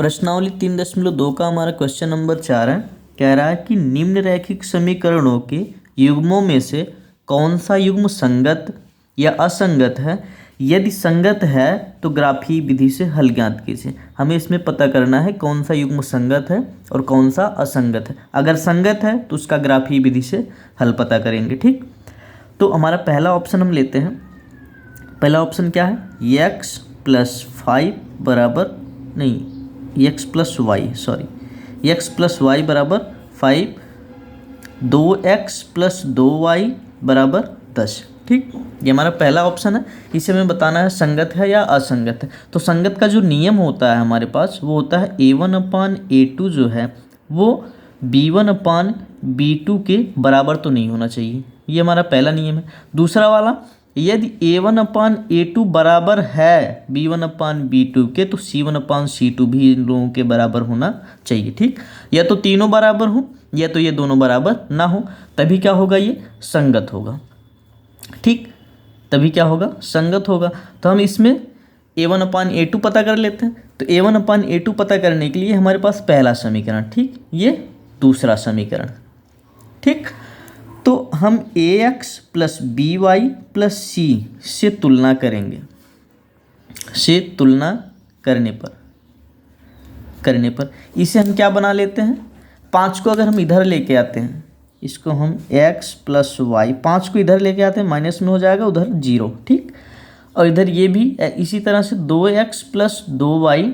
प्रश्नावली 3.2 का हमारा क्वेश्चन नंबर 4 है। कह रहा है कि निम्न रैखिक समीकरणों के युग्मों में से कौन सा युग्म संगत या असंगत है। यदि संगत है तो ग्राफीय विधि से हल ज्ञात कीजिए। हमें इसमें पता करना है कौन सा युग्म संगत है और कौन सा असंगत है। अगर संगत है तो उसका ग्राफीय विधि से हल पता करेंगे। ठीक, तो हमारा पहला ऑप्शन हम लेते हैं। पहला ऑप्शन क्या है, x प्लस 5 बराबर नहीं x plus y sorry x plus y बराबर 5, 2x प्लस 2y बराबर 10। ठीक, ये हमारा पहला ऑप्शन है। इसे हमें बताना है संगत है या असंगत है। तो संगत का जो नियम होता है हमारे पास वो होता है a1/a2 जो है वो b1/b2 के बराबर तो नहीं होना चाहिए। ये हमारा पहला नियम है। दूसरा वाला, यदि a1/a2 बराबर है b1/b2 के तो c1/c2 भी इन लोगों के बराबर होना चाहिए। ठीक, या तो तीनों बराबर हो या तो ये दोनों बराबर ना हो, तभी क्या होगा, ये संगत होगा। ठीक, तभी क्या होगा, संगत होगा। तो हम इसमें a1/a2 पता कर लेते हैं। तो a1/a2 पता करने के लिए हमारे पास पहला समीकरण, ठीक, ये दूसरा समीकरण। ठीक, तो हम ax plus b y plus c से तुलना करेंगे। से तुलना करने पर इसे हम क्या बना लेते हैं, 5 को अगर हम इधर लेके आते हैं, इसको हम x प्लस वाई, 5 को इधर लेके आते हैं, माइनस में हो जाएगा उधर 0। ठीक, और इधर ये भी इसी तरह से 2x प्लस 2y,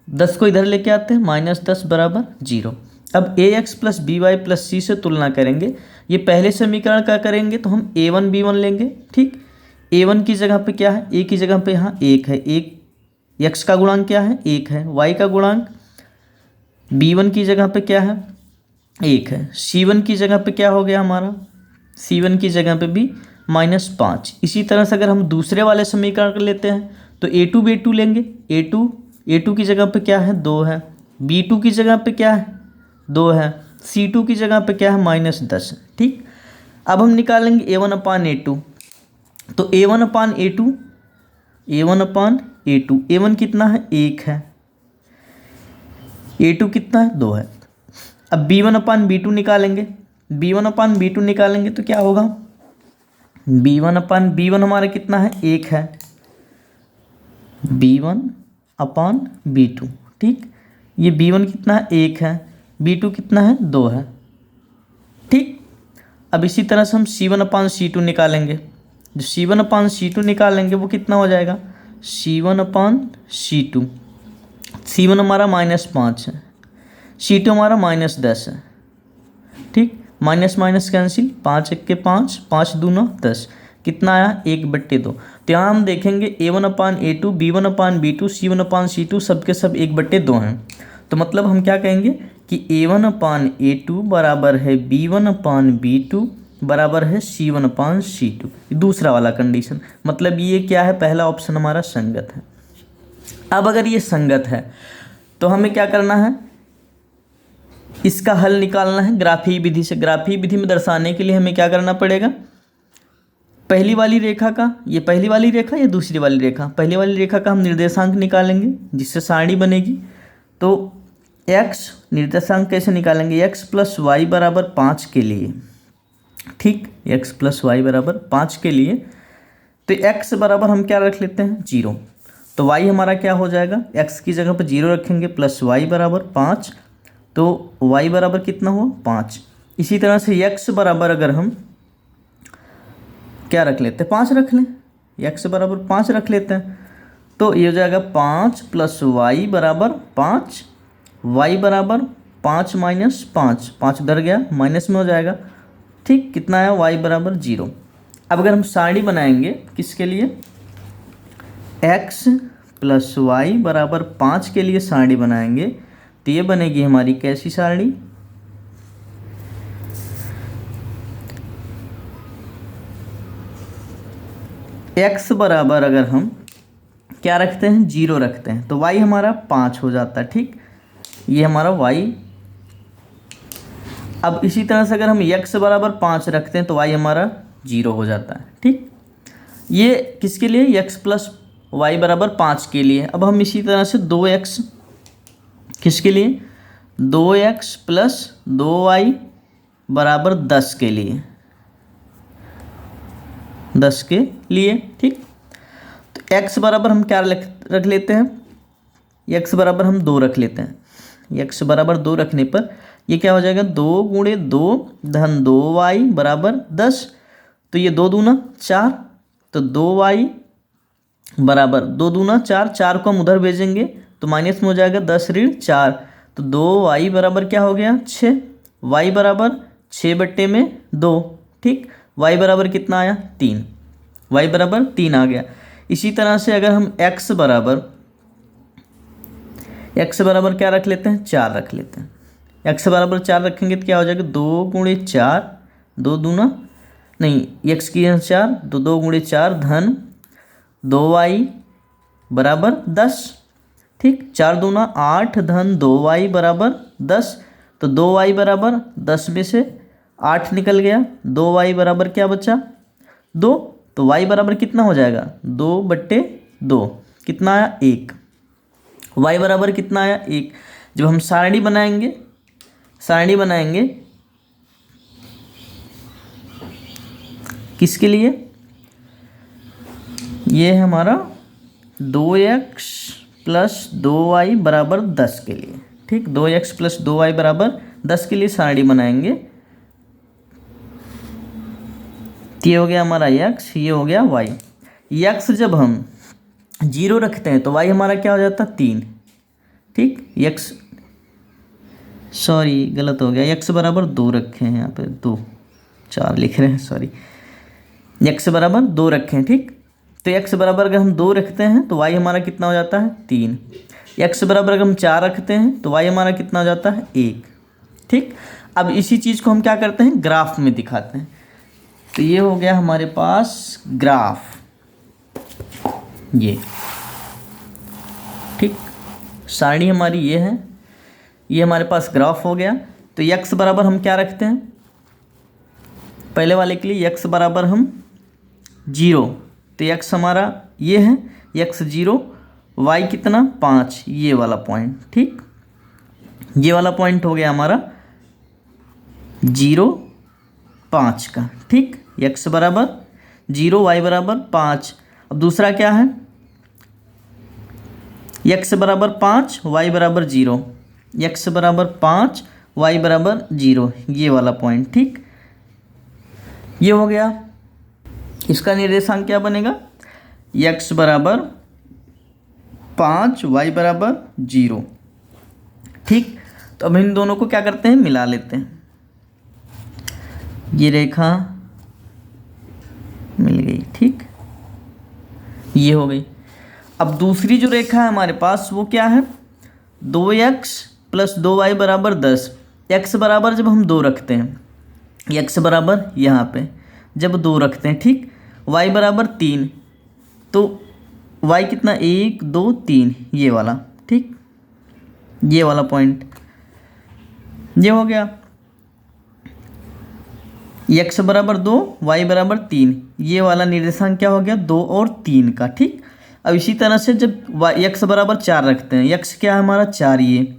10 को इधर लेके आते हैं, -10 बराबर 0। अब ax plus b y plus c से तुलना करेंगे। ये पहले समीकरण का करेंगे तो हम a1 b1 लेंगे। ठीक, a1 की जगह पे क्या है, a की जगह पे यहाँ 1 है, 1 x का गुणांक क्या है, 1 है, y का गुणांक b1 की जगह पे क्या है, 1 है, c1 की जगह पे क्या हो गया हमारा, c1 की जगह पे भी -5। इसी तरह से अगर हम दूसरे वाले समीकरण कर लेते हैं तो a2 b2 लेंगे। a2 की जगह पे क्या है, 2 है, b2 की जगह पे क्या है, 2 है, c2 की जगह पे क्या है, -10। ठीक, अब हम निकालेंगे a1/a2। तो a1 कितना है, 1 है, a2 कितना है, 2 है। अब b1/b2 निकालेंगे। b1/b2 निकालेंगे तो क्या होगा, b1/b1 हमारा कितना है, 1 है, b1/b2। ठीक, ये b1 कितना है, 1 है, b2 कितना है, 2 है। ठीक, अब इसी तरह से हम c1/c2 निकालेंगे। जो c1/c2 निकालेंगे वो कितना हो जाएगा, c1/c2, c1 हमारा -5 है, c2 हमारा -10 है। ठीक, माइनस माइनस कैंसिल, 5 1 के 5, 5 दूना 10, कितना आया, 1/2। तो यहाँ हम देखेंगे a1/a2, b1/b2, c1/c2 सबके सब 1/2 हैं। तो मतलब हम क्या कहेंगे कि a1/a2 बराबर है b1/b2 बराबर है c1/c2। दूसरा वाला कंडीशन, मतलब ये क्या है, पहला ऑप्शन हमारा संगत है। अब अगर ये संगत है तो हमें क्या करना है, इसका हल निकालना है ग्राफीय विधि से। ग्राफीय विधि में दर्शाने के लिए हमें क्या करना पड़ेगा, पहली वाली रेखा का, ये पहली वाली रेखा या दूसरी वाली रेखा, पहली वाली रेखा का हम निर्देशांक निकालेंगे जिससे सारणी बनेगी। तो x निर्देशांक कैसे निकालेंगे, x प्लस वाई बराबर 5 के लिए। ठीक, x प्लस वाई बराबर 5 के लिए, तो x बराबर हम क्या रख लेते हैं, 0। तो y हमारा क्या हो जाएगा, x की जगह पर 0 रखेंगे, प्लस वाई बराबर 5, तो y बराबर कितना हुआ, 5। इसी तरह से x बराबर अगर हम क्या रख लेते हैं, 5 रख लें, x बराबर 5 रख लेते हैं, तो ये हो जाएगा 5 प्लस वाई बराबर 5, y बराबर 5 माइनस 5, 5 उधर गया माइनस में हो जाएगा। ठीक, कितना आया, y बराबर 0। अब अगर हम सारणी बनाएंगे किसके लिए, x प्लस वाई बराबर 5 के लिए सारणी बनाएंगे तो ये बनेगी हमारी कैसी सारणी, x बराबर अगर हम क्या रखते हैं, 0 रखते हैं तो y हमारा 5 हो जाता है। ठीक, ये हमारा y। अब इसी तरह से अगर हम x बराबर 5 रखते हैं तो y हमारा 0 हो जाता है। ठीक, ये किसके लिए, x प्लस वाई बराबर 5 के लिए। अब हम इसी तरह से 2x किसके लिए? 2x प्लस 2y बराबर 10 के लिए, 10 के लिए। ठीक, तो x बराबर हम क्या रख लेते हैं? x बराबर हम 2 रख लेते हैं। x बराबर 2 रखने पर ये क्या हो जाएगा? 2 गुणे 2 धन 2y बराबर 10। तो ये 2 दूना 4, तो 2y बराबर 2 दूना 4, 4 को हम उधर भेजेंगे तो माइनस में हो जाएगा 10 ऋण 4, तो 2y बराबर क्या हो गया? 6। y बराबर 6/2। ठीक, y बराबर कितना आया? 3। y बराबर 3 आ गया। इसी तरह से अगर हम x बराबर क्या रख लेते हैं? 4 रख लेते हैं। x बराबर 4 रखेंगे तो क्या हो जाएगा? 2 गुणे 4, 2 दूना नहीं, x की 4, तो 2 गुणे 4 धन 2y बराबर 10। ठीक, 4 दूना 8 धन 2y बराबर 10, तो 2y बराबर 10 में से 8 निकल गया, 2y बराबर क्या बचा? 2। तो y बराबर कितना हो जाएगा? 2/2। कितना आया? 1। y बराबर कितना आया? 1। जब हम सारणी बनाएंगे किसके लिए? ये है हमारा 2x प्लस 2y बराबर 10 के लिए। ठीक, 2x प्लस 2y बराबर 10 के लिए सारणी बनाएंगे। ये हो गया हमारा x, ये हो गया y। x जब हम 0 रखते हैं तो y हमारा क्या हो जाता है? 3। ठीक, x सॉरी गलत हो गया, x बराबर 2 रखे हैं, यहाँ पे 2 4 लिख रहे हैं, सॉरी। x बराबर 2 रखे हैं। ठीक, तो x बराबर अगर हम 2 रखते हैं तो y हमारा कितना हो जाता है? 3। x बराबर अगर हम 4 रखते हैं तो y हमारा कितना हो जाता है? 1। ठीक, अब इसी चीज़ को हम क्या करते हैं? ग्राफ में दिखाते हैं। तो ये हो गया हमारे पास ग्राफ, ये। ठीक, सारणी हमारी ये है, ये हमारे पास ग्राफ हो गया। तो x बराबर हम क्या रखते हैं? पहले वाले के लिए x बराबर हम 0, तो x हमारा ये है, x 0, y कितना? 5, ये वाला पॉइंट। ठीक, ये वाला पॉइंट हो गया हमारा 0, 5 का। ठीक, x बराबर 0, y बराबर 5। अब दूसरा क्या है? x बराबर 5, y बराबर 0, x बराबर 5, y बराबर 0, ये वाला पॉइंट। ठीक, ये हो गया। इसका निर्देशांक क्या बनेगा? x बराबर 5, y बराबर 0। ठीक, तो अब इन दोनों को क्या करते हैं? मिला लेते हैं। ये रेखा मिल गई। ठीक, ये हो गई। अब दूसरी जो रेखा है हमारे पास वो क्या है? 2x प्लस 2y बराबर 10। x बराबर जब हम 2 रखते हैं, x बराबर यहाँ पे जब 2 रखते हैं, ठीक, y बराबर 3, तो y कितना? 1 2 3, ये वाला। ठीक, ये वाला पॉइंट, ये हो गया। x बराबर 2, y बराबर 3, ये वाला निर्देशांक क्या हो गया? 2 और 3 का। ठीक, अब इसी तरह से जब x बराबर 4 रखते हैं, x क्या है हमारा? 4, ये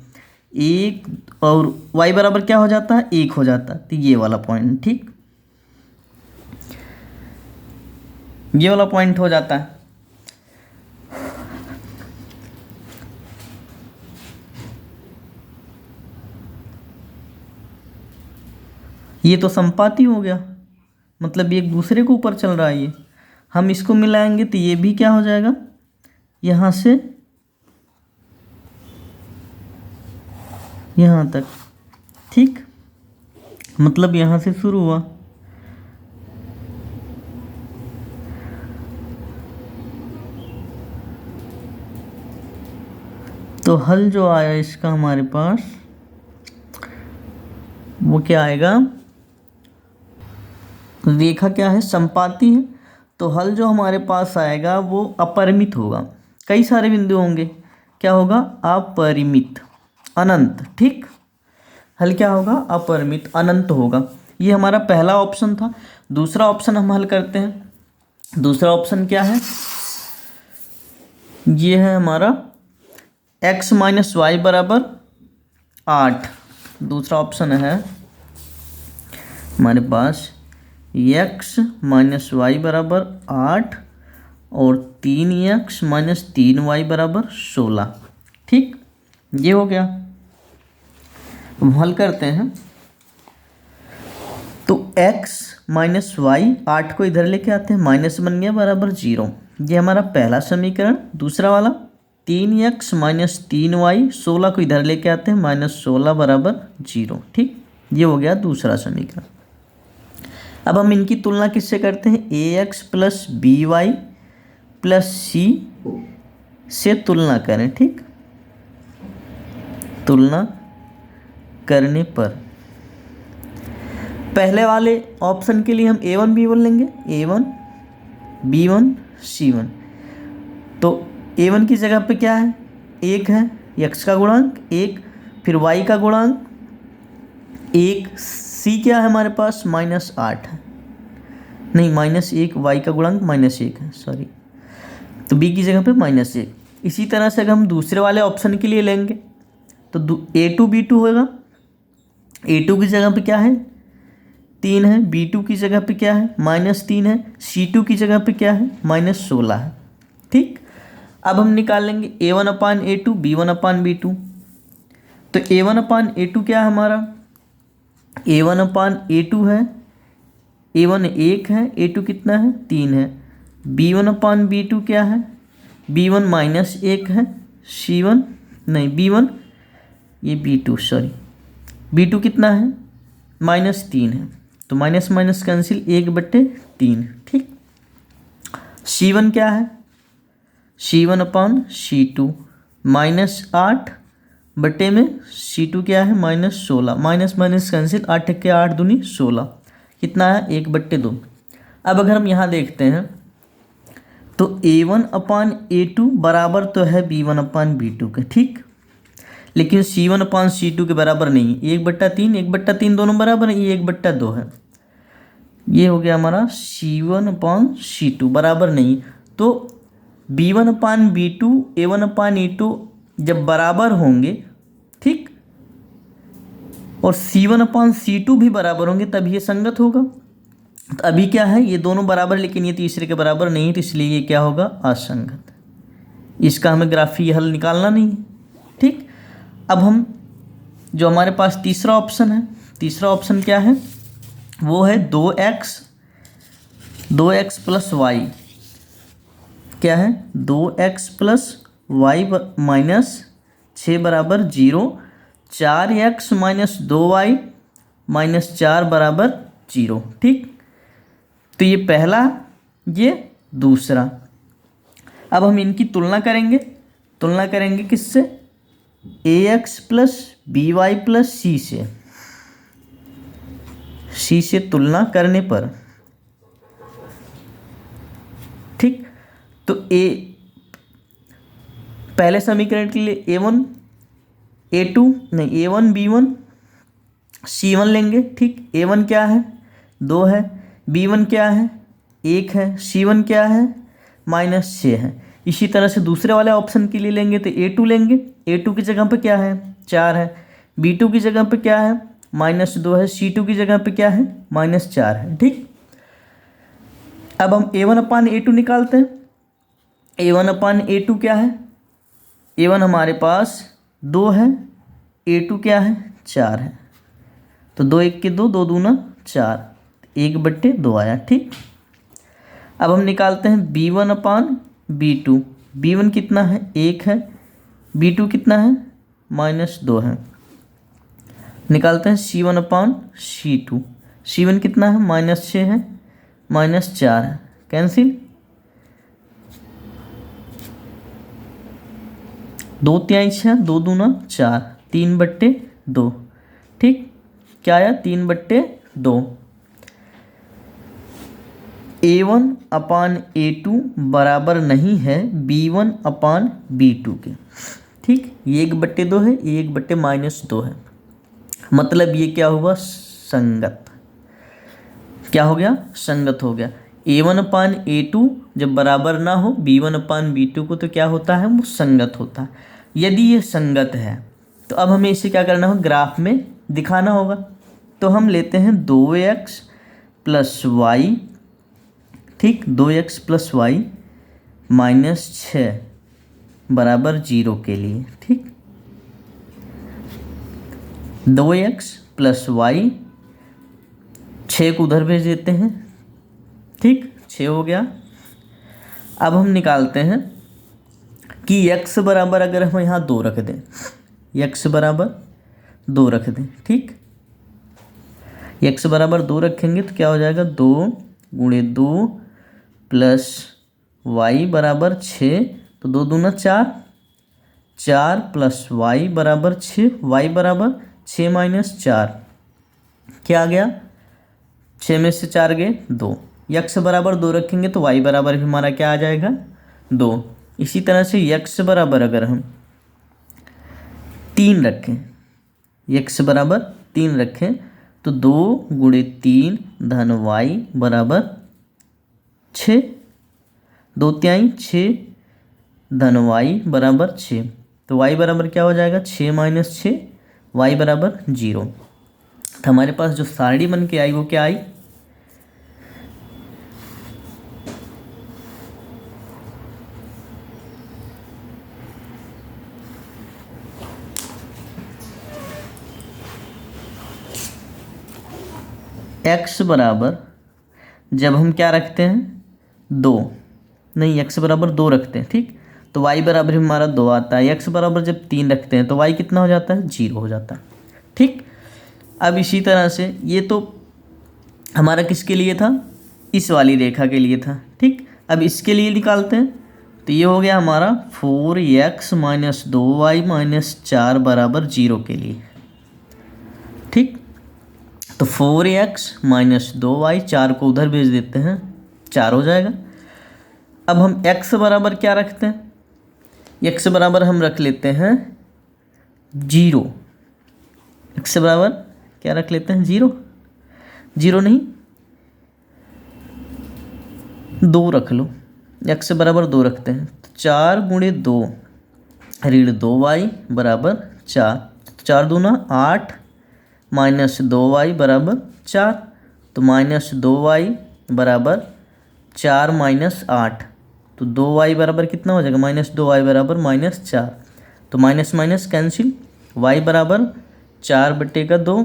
1, और y बराबर क्या हो जाता है? 1 हो जाता है, तो ये वाला पॉइंट। ठीक, ये वाला पॉइंट हो जाता है। ये तो संपाती हो गया, मतलब ये एक दूसरे के ऊपर चल रहा है। ये हम इसको मिलाएंगे तो ये भी क्या हो जाएगा? यहाँ से यहाँ तक। ठीक, मतलब यहाँ से शुरू हुआ, तो हल जो आया इसका हमारे पास वो क्या आएगा? रेखा क्या है? संपाती है, तो हल जो हमारे पास आएगा वो अपरिमित होगा। कई सारे बिंदु होंगे, क्या होगा? अपरिमित, अनंत। ठीक, हल क्या होगा? अपरिमित, अनंत होगा। ये हमारा पहला ऑप्शन था। दूसरा ऑप्शन हम हल करते हैं। दूसरा ऑप्शन क्या है? ये है हमारा x माइनस वाई बराबर 8। दूसरा ऑप्शन है हमारे पास x माइनस वाई बराबर 8 और 3x माइनस 3y बराबर 16। ठीक, ये हो गया। अब हल करते हैं। तो x माइनस वाई, 8 को इधर लेके आते हैं, माइनस बन गया बराबर 0। ये हमारा पहला समीकरण। दूसरा वाला 3x माइनस 3y, 16 को इधर लेके आते हैं, माइनस 16 बराबर 0। ठीक, ये हो गया दूसरा समीकरण। अब हम इनकी तुलना किससे करते हैं? ax plus b y plus c से तुलना करें। ठीक, तुलना करने पर पहले वाले ऑप्शन के लिए हम a1 b1 लेंगे, a1 b1 c1। तो a1 की जगह पे क्या है? 1 है, x का गुणांक 1, फिर y का गुणांक 1, c क्या है हमारे पास? -8 है, नहीं -1, y का गुणांक -1 है, सॉरी। तो b की जगह पे -1। इसी तरह से अगर हम दूसरे वाले ऑप्शन के लिए लेंगे तो a2 b2 होगा। a2 की जगह पे क्या है? 3 है, b2 की जगह पे क्या है? -3 है, c2 की जगह पे क्या है? -16 है। ठीक, अब हम निकाल लेंगे a1 अपान a2 b1 अपान b2। तो a1 अपान a2 क्या है हमारा? a1 अपान a2 है, a1 1 है, a2 कितना है? 3 है। b1 अपान b2 क्या है? b1 -1 है, c1 नहीं b1, ये b2 सॉरी, b2 कितना है? -3 है। तो माइनस माइनस कैंसिल, 1/3। ठीक, c1 क्या है? c1 अपान c2 -8 बटे में c2 क्या है? -16। माइनस माइनस कैंसिल, 8 के 8 दूनी 16, कितना है? 1/2। अब अगर हम यहाँ देखते हैं तो a1 अपान a2 बराबर तो है b1 अपान b2 के। ठीक, लेकिन c1 अपान c2 के बराबर नहीं। 1/3 1/3 दोनों बराबर है, ये 1/2 है। ये हो गया हमारा c1 अपान c2 बराबर नहीं। तो b1 अपान b2 a1 अपान a2 जब बराबर होंगे, ठीक, और c1 अपान c2 भी बराबर होंगे तब ये संगत होगा। तो अभी क्या है? ये दोनों बराबर, लेकिन ये तीसरे के बराबर नहीं है, तो इसलिए ये क्या होगा? असंगत। इसका हमें ग्राफीय हल निकालना नहीं है। ठीक, अब हम जो हमारे पास तीसरा ऑप्शन है, तीसरा ऑप्शन क्या है? वो है 2x प्लस वाई। क्या है? 2x प्लस वाई माइनस 6 बराबर 0, 4x माइनस 2y माइनस 4 बराबर 0। ठीक, तो ये पहला, ये दूसरा। अब हम इनकी तुलना करेंगे। तुलना करेंगे किससे? ax plus b y plus c से। सी से तुलना करने पर, ठीक, तो पहले समीकरण के लिए a1 a2 नहीं a1 b1 c1 लेंगे। ठीक, a1 क्या है? 2 है, b1 क्या है? 1 है, c1 क्या है? -6 है। इसी तरह से दूसरे वाले ऑप्शन के लिए लेंगे तो a2 लेंगे। a2 की जगह पे क्या है? 4 है, b2 की जगह पे क्या है? -2 है, c2 की जगह पे क्या है? -4 है। ठीक, अब हम a1 अपान a2 निकालते हैं। a1 अपान a2 क्या है? a1 हमारे पास 2 है, a2 क्या है? 4 है। तो 2 1 के 2, 2 दूना 4, 1/2 आया। ठीक, अब हम निकालते हैं b1 अपान b2। b1 कितना है? 1 है, b2 कितना है? -2 है। निकालते हैं c1 अपान c2। c1 कितना है? -6 है, -4 है, कैंसिल, 2 3 6, 2 दूना 4, 3/2। ठीक, क्या आया? 3/2। a1 अपान a2 बराबर नहीं है b1 अपान b2 के। ठीक, ये 1/2 है, ये 1/-2 है। मतलब ये क्या हुआ? संगत। क्या हो गया? संगत हो गया। a1 अपान a2 जब बराबर ना हो b1 अपान b2 को तो क्या होता है? वो संगत होता है। यदि ये संगत है तो तो अब हमें इसे क्या करना होगा, ग्राफ में दिखाना होगा। तो हम लेते हैं 2x प्लस वाई, ठीक, 2x प्लस वाई माइनस 6 बराबर 0 के लिए, ठीक। 2x प्लस वाई, 6 को उधर भेज देते हैं, ठीक, 6 हो गया। अब हम निकालते हैं कि x बराबर, अगर हम यहाँ 2 रख दें, x बराबर 2 रख दें, ठीक, x बराबर 2 रखेंगे तो क्या हो जाएगा, 2 गुणे 2 प्लस वाई बराबर 6, तो 2 दूना 4, 4 प्लस वाई बराबर 6, वाई बराबर 6 माइनस 4, क्या आ गया, 6 में से 4 गए 2। यक्स बराबर 2 रखेंगे तो वाई बराबर भी हमारा क्या आ जाएगा, 2। इसी तरह से यक्स बराबर अगर हम 3 रखें, यक्स बराबर 3 रखें तो 2 गुणे 3 धन वाई बराबर 6, 2 तिहाई 6 धन वाई बराबर 6, तो वाई बराबर क्या हो जाएगा, 6 माइनस 6, वाई बराबर 0। तो हमारे पास जो सारणी बन के आई वो क्या आई, x बराबर, जब हम क्या रखते हैं 2, नहीं x बराबर 2 रखते हैं, ठीक, तो y बराबर हमारा 2 आता है। x बराबर जब 3 रखते हैं तो y कितना हो जाता है, 0 हो जाता है, ठीक। अब इसी तरह से ये तो हमारा किसके लिए था, इस वाली रेखा के लिए था, ठीक। अब इसके लिए निकालते हैं तो ये हो गया हमारा 4x माइनस 2y माइनस 4 बराबर 0 के लिए, ठीक। तो 4x माइनस 2y, 4 को उधर भेज देते हैं, 4 हो जाएगा। अब हम x बराबर क्या रखते हैं, x बराबर हम रख लेते हैं 0, x बराबर क्या रख लेते हैं, 0, 0 नहीं 2 रख लो, x बराबर 2 रखते हैं तो 4 गुणे 2 ऋण 2y बराबर 4, 4 दूना 8 माइनस 2y बराबर 4, तो माइनस 2y बराबर 4 माइनस 8, तो 2y बराबर कितना हो जाएगा, माइनस 2y बराबर माइनस 4, तो माइनस माइनस कैंसिल, y बराबर 4/2,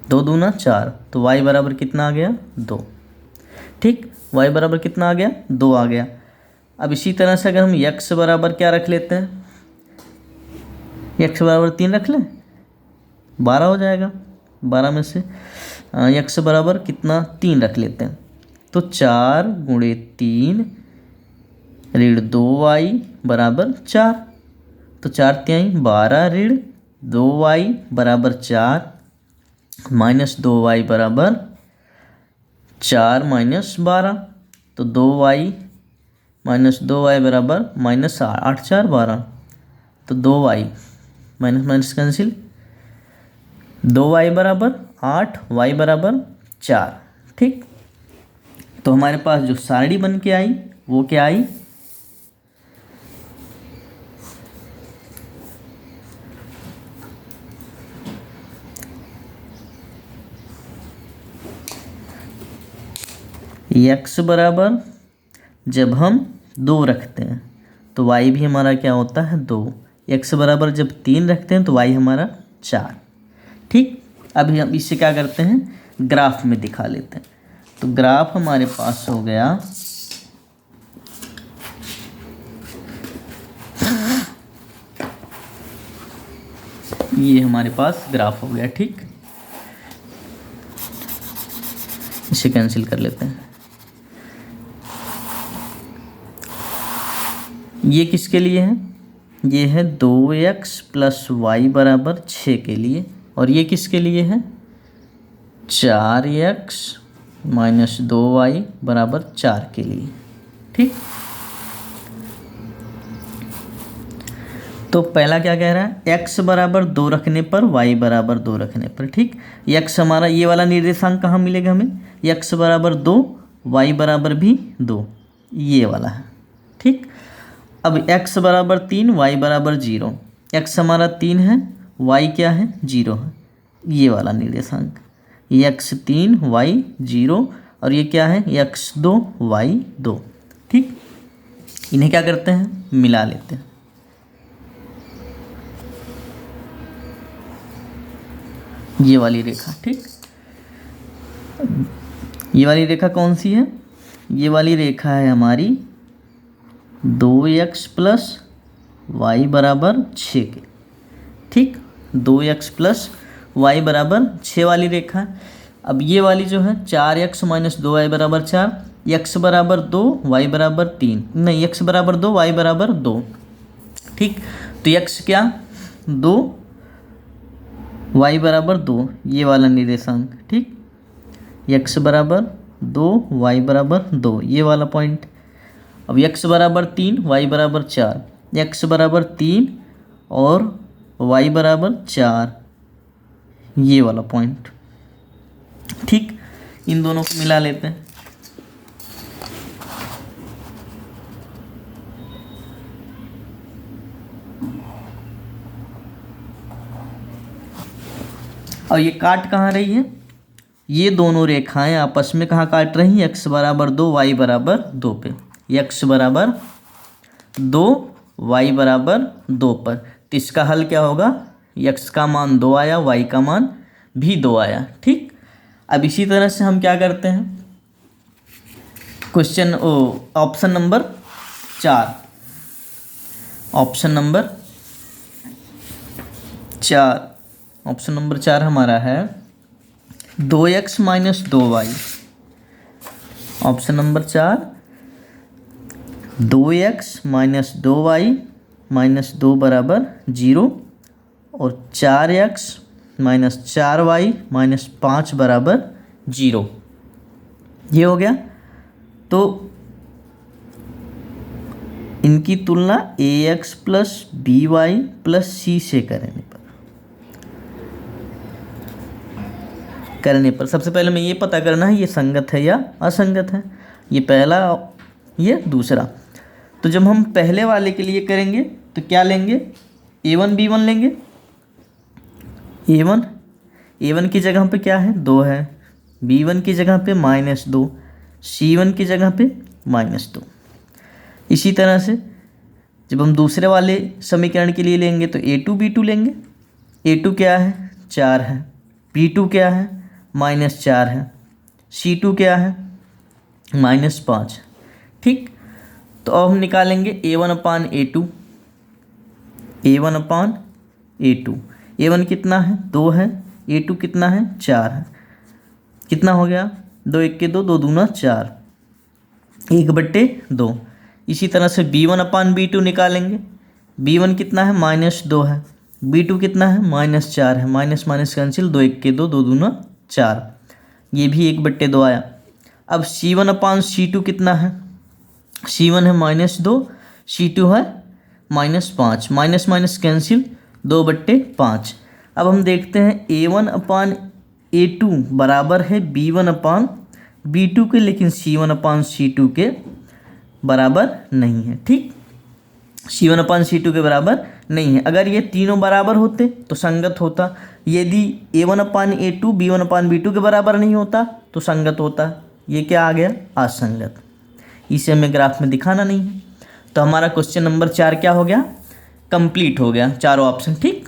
2 दूना 4, तो y बराबर कितना आ गया, 2, ठीक, y बराबर कितना आ गया, 2 आ गया। अब इसी तरह से अगर हम x बराबर क्या रख लेते हैं, x बराबर 3 रख लें, 12 हो जाएगा, 12 में से x बराबर कितना, 3 रख लेते हैं, तो 4 गुणे 3 ऋण 2y बराबर 4, तो 4 तिहाई 12 ऋण 2y बराबर 4 माइनस 2y बराबर 4 माइनस 12, तो 2y माइनस 2y बराबर माइनस 8, 4 12, तो 2y minus minus cancel, 2y बराबर 8, y बराबर 4, ठीक। तो हमारे पास जो सारणी बन के आई वो क्या आई, x बराबर जब हम 2 रखते हैं तो y भी हमारा क्या होता है, 2, x बराबर जब 3 रखते हैं तो y हमारा 4, ठीक। अभी हम इससे क्या करते हैं, ग्राफ में दिखा लेते हैं। तो ग्राफ हमारे पास हो गया, ये हमारे पास ग्राफ हो गया, ठीक, इसे कैंसिल कर लेते हैं। ये किसके लिए है, ये है 2x प्लस वाई बराबर 6 के लिए, और ये किसके लिए है, 4x माइनस 2y बराबर 4 के लिए, ठीक। तो पहला क्या कह रहा है, x बराबर 2 रखने पर, y बराबर 2 रखने पर, ठीक। x हमारा ये वाला निर्देशांक कहाँ मिलेगा हमें, x बराबर 2, y बराबर भी 2, ये वाला है, ठीक। अब x बराबर 3, y बराबर 0, एक्स हमारा 3 है, वाई क्या है 0 है, ये वाला निर्देशांक, एक्स 3 वाई 0 और ये क्या है एक्स 2 वाई 2। ठीक, इन्हें क्या करते हैं मिला लेते हैं। ये वाली रेखा, ठीक, ये वाली रेखा कौन सी है, ये वाली रेखा है हमारी 2x प्लस वाई बराबर 6 के। ठीक, 2x प्लस वाई बराबर 6 वाली रेखा है। अब ये वाली जो है 4x माइनस 2y बराबर 4, x बराबर 2 y बराबर 3, नहीं x बराबर 2 y बराबर 2। ठीक, तो x क्या 2 y बराबर 2, ये वाला निर्देशांक। ठीक, x बराबर 2 y बराबर 2, ये वाला पॉइंट। अब x बराबर 3 y बराबर 4, x बराबर 3 और y बराबर 4, ये वाला पॉइंट। ठीक, इन दोनों को मिला लेते हैं। और ये काट कहाँ रही है, ये दोनों रेखाएं आपस में कहाँ काट रही हैं, x बराबर 2 y बराबर 2 पे, x बराबर 2 y बराबर 2 पर। तो इसका हल क्या होगा, x का मान 2 आया, y का मान भी 2 आया। ठीक, अब इसी तरह से हम क्या करते हैं, question option number 4, option number 4, option number 4 हमारा है 2x minus 2y। Option number 4 2x minus 2y minus 2 बराबर 0 और 4x माइनस 4y माइनस 5 बराबर 0, ये हो गया। तो इनकी तुलना ax plus by plus c से करने पर सबसे पहले हमें ये पता करना है ये संगत है या असंगत है, ये पहला ये दूसरा। तो जब हम पहले वाले के लिए करेंगे तो क्या लेंगे, a1 b1 लेंगे। a1 की जगह पे क्या है 2 है, b1 की जगह पे -2, c1 की जगह पे -2। इसी तरह से जब हम दूसरे वाले समीकरण के लिए लेंगे तो a2 b2 लेंगे। a2 क्या है 4 है, b2 क्या है -4 है, c2 क्या है -5। ठीक, तो अब हम निकालेंगे a1 अपान a2, a1 अपान a2। a1 कितना है 2 है, a2 कितना है 4 है, कितना हो गया 2 1 के 2, 2 दूना 4, 1/2। इसी तरह से b1 अपान b2 निकालेंगे, b1 कितना है -2 है, b2 कितना है -4 है, माइनस माइनस कैंसिल, 2 1 के 2, 2 दूना 4, ये भी 1/2 आया। अब c1 अपान c2 कितना है, c1 है -2, c2 है -5, माइनस माइनस कैंसिल, 2/5। अब हम देखते हैं a1 अपान a2 बराबर है b1 अपान b2 के, लेकिन c1 अपान c2 के बराबर नहीं है। ठीक, c1 अपान c2 के बराबर नहीं है। अगर ये तीनों बराबर होते तो संगत होता, यदि a1 अपान a2 b1 अपान b2 के बराबर नहीं होता तो संगत होता। ये क्या आ गया असंगत, इसे हमें ग्राफ में दिखाना नहीं है। तो हमारा क्वेश्चन नंबर 4 क्या हो गया, कंप्लीट हो गया, चारों ऑप्शन। ठीक।